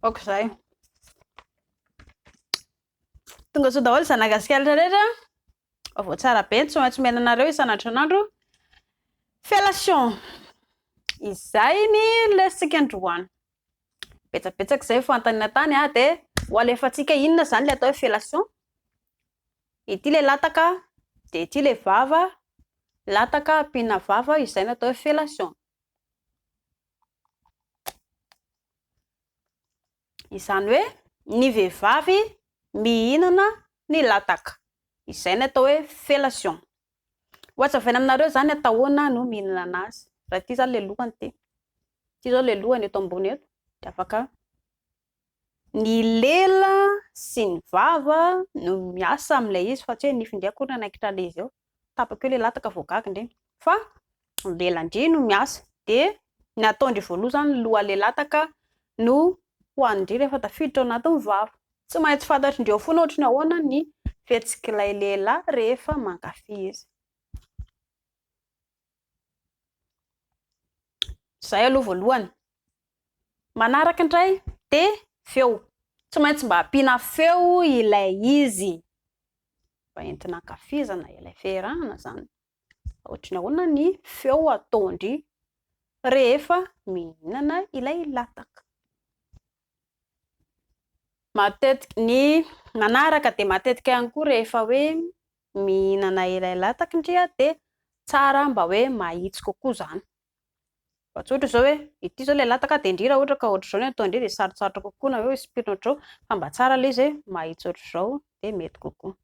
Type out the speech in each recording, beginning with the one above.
Okzay. Tonga sao daholo zanagasikara rehetra. Vao tsara be tsy maintsy menanareo isan'andro. Fellation. Izay ny lesitsika androany. Betsabetsaka izay fantany tany dia ho alefantsika inona zany le atao hoe fellation. Ity le lataka dia ity le vava. Lataka ampina vava izay no atao hoe fellation. Izany hoe ny vehivavy mihinana ny lataka. Izay no atao hoe fellation. Hoatsavaina aminareo zany ataona no mihinana anazy. Raha ity zany le lohany ity. Ity zao le lohany eto ambony eto. Dia afaka ny lela sy ny vava no miasa amin'ilay izy fa tsy hoe nify indray akory nanaikitra le izy eo. Tapaka eo le lataka voagaga indray. Fa ny lela indray no miasa. Dia ny ataondry voaloha zany loha le lataka no hoanindry rehefa tafiditra ao anatin'ny vava. Tsy maintsy fantatrindreo foana ohatry ny ahoana ny fihetsika lehilahy rehefa mankafy izy. Zay aloha voalohany. Manaraka indray dia feo. Tsy maintsy mba ampiana feo ilay izy. Mba entina ankafizana ilay fiarahana zany. Ohatry ny ahoana ny feo ataondry rehefa mihinana ilay lataka. Matetika ny manaraka dia matetika ihany koa rehefa hoe mihinana ilay lataka indria dia tsara mba hoe mahitsy kokoa zany. Fa tsy ohatra zao hoe ity zao le lataka dia indrira ohatra ka ohatra zao ny atao indray dia sarotsarotra kokoa na hoe sipirina ohatr'izao fa mba tsara ilay izy mahitsy ohatr'izao dia mety kokoa.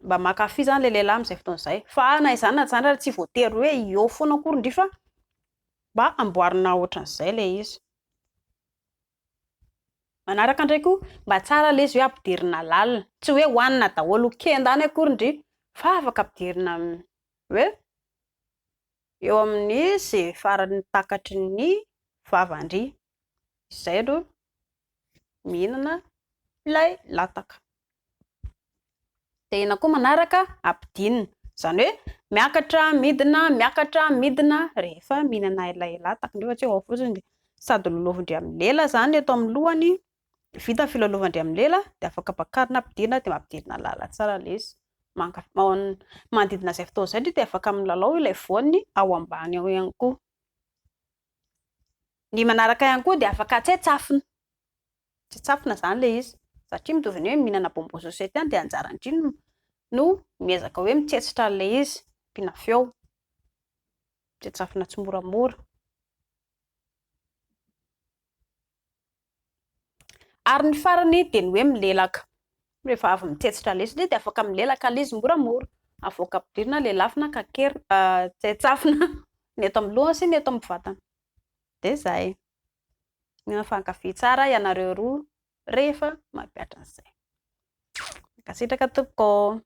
Mba mankafy zany le lehilahy amin'izay fotoana izay. Fa na izany na zany tsy voatery hoe eo foana akory indry fa mba amboarina ohatran'izay le izy. Manaraka indray koa mba tsara ilay izy hoe ampidirina lalina. Tsy hoe hoanina daholo kendany akory indry fa afaka ampidirina hoe eo amin'ny izay farany takatry ny vavandry. Izay aloha mihinana ilay lataka. Dia ina koa manaraka ampidinina. Izany hoe miakatra midina rehefa mihinana ilay lataka. Nefa tsy hoe ao fotsiny dia sady lolovan-dry amin'ny lela zany eto amin'ny lohany. Vita filalaovan-dry amin'ny lela dia afaka pakarina ampidirina dia mampidinina lala tsara ilay izy. Manodidina izay fotoana izay dia afaka milalao ilay voany ao ambany ao ihany koa. Ny manaraka ihany koa dia afaka tsaitsafina. Tsaitsafina zany ilay izy. Satria mitovy ny hoe mihinana bonbon sosety ihany dia anjara indrindra no miezaka hoe mitsetsitra ilay izy. Ampiana feo. Tsaitsafina tsy moramora. Ary ny farany dia ny hoe milelaka. Rehefa avy mitsetsitra ilay izy dia afaka milelaka ilay izy moramora. Avoaka ampidirina ilay lafina tsaitsafina ny eto amin'ny lohany sy ny eto amin'ny vatana. Dia izay. Mifankafy tsara ianareo roa rehefa mampiatra an'izay. Mankasitraka tompoko.